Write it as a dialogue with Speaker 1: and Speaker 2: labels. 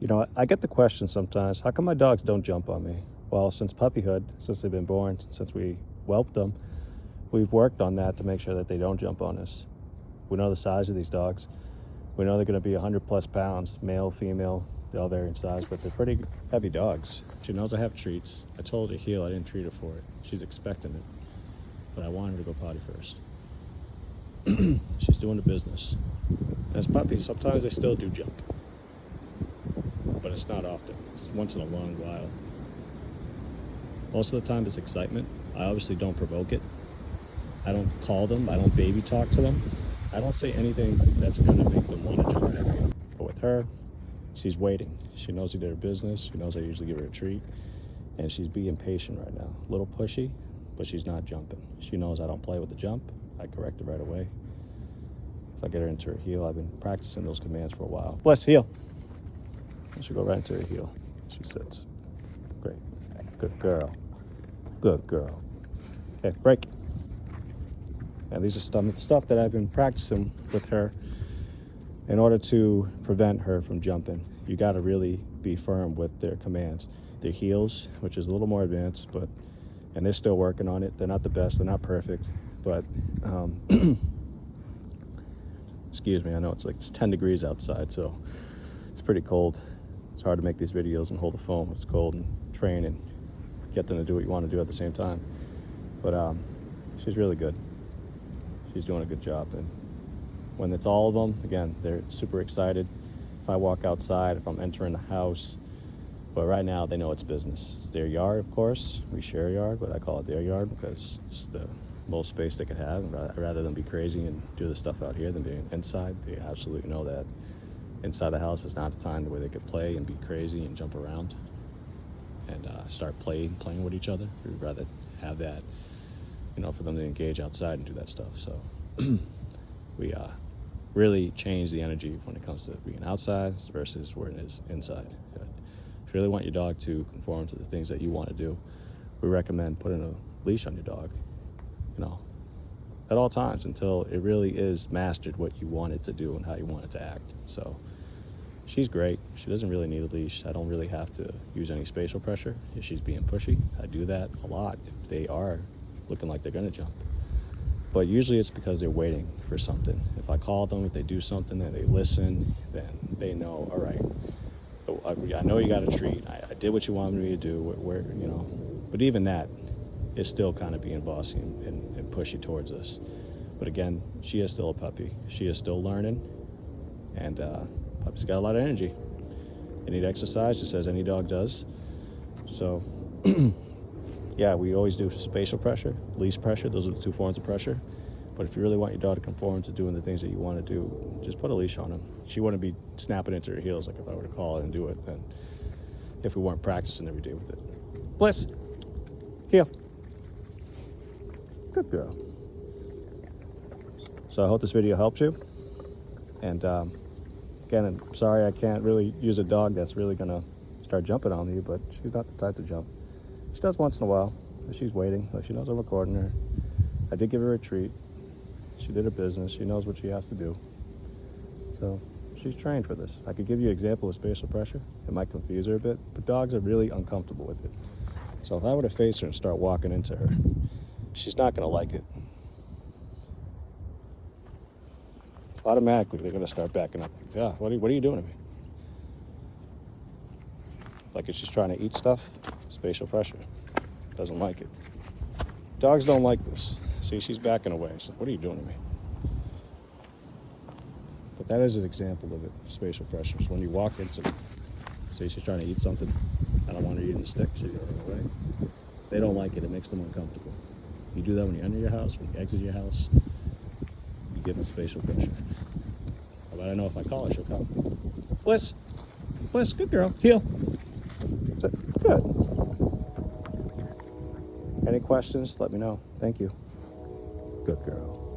Speaker 1: You know, I get the question sometimes, how come my dogs don't jump on me? Well, since puppyhood, since they've been born, since we whelped them, we've worked on that to make sure that they don't jump on us. We know the size of these dogs. We know they're going to be 100 plus pounds, male, female, they all vary in size, but they're pretty heavy dogs. She knows I have treats. I told her to heel, I didn't treat her for it. She's expecting it, but I wanted her to go potty first. She's doing the business. As puppies, sometimes they still do jump, but it's not often. It's once in a long while. Most of the time it's excitement. I obviously don't provoke it. I don't call them. I don't baby talk to them. I don't say anything that's going to make them want to jump at me. But with her, she's waiting. She knows we did her business. She knows I usually give her a treat. And she's being patient right now. A little pushy, but she's not jumping. She knows I don't play with the jump. I correct her right away. If I get her into her heel, I've been practicing those commands for a while. Bless, heel. I should go right into her heel. She sits. Great. Good girl. Good girl. Okay, break. And these are stuff that I've been practicing with her in order to prevent her from jumping. You got to really be firm with their commands. Their heels, which is a little more advanced, and they're still working on it. They're not the best, they're not perfect, but excuse me, I know it's 10 degrees outside, so it's pretty cold. It's hard to make these videos and hold the phone when it's cold and train and get them to do what you want to do at the same time. But she's really good. She's doing a good job. And when it's all of them, again, they're super excited. If I walk outside, if I'm entering the house, but right now they know it's business. It's their yard, of course. We share a yard, but I call it their yard because it's the most space they could have. Rather than be crazy and do the stuff out here than being inside, they absolutely know that inside the house is not a time where they could play and be crazy and jump around and start playing with each other. We'd rather have that, for them to engage outside and do that stuff. So we really change the energy when it comes to being outside versus where it is inside. If you really want your dog to conform to the things that you want to do, we recommend putting a leash on your dog, at all times until it really is mastered what you want it to do and how you want it to act. So she's great. She doesn't really need a leash. I don't really have to use any spatial pressure. If she's being pushy, I do that a lot if they are looking like they're going to jump. But usually it's because they're waiting for something. If I call them, if they do something and they listen, then they know, all right, I know you got a treat. I did what you wanted me to do. But even that is still kind of being bossy and pushy towards us. But again, she is still a puppy. She is still learning, and puppies got a lot of energy. They need exercise, just as any dog does. So, yeah, we always do spatial pressure, leash pressure. Those are the two forms of pressure. But if you really want your dog to conform to doing the things that you want to do, just put a leash on him. She wouldn't be snapping into her heels like if I were to call it and do it, and if we weren't practicing every day with it. Bliss, heel. Good girl. So I hope this video helps you. And again, I'm sorry I can't really use a dog that's really gonna start jumping on me, but she's not the type to jump. She does once in a while, but she's waiting. Like, she knows I'm recording her. I did give her a treat. She did her business. She knows what she has to do. So she's trained for this. I could give you an example of spatial pressure. It might confuse her a bit, but dogs are really uncomfortable with it. So if I were to face her and start walking into her, she's not going to like it. Automatically, they're going to start backing up. Like, yeah, what are you doing to me? Like if she's trying to eat stuff, spatial pressure. Doesn't like it. Dogs don't like this. See, she's backing away. She's like, what are you doing to me? But that is an example of it, spatial pressure. So when you walk into, see, she's trying to eat something. I don't want her eating the stick. She's going away. They don't like it. It makes them uncomfortable. You do that when you enter your house, when you exit your house. You give them spatial pressure. But I know if I call her, she'll come. Bliss, good girl. Heel. Good. Any questions? Let me know. Thank you. Good girl.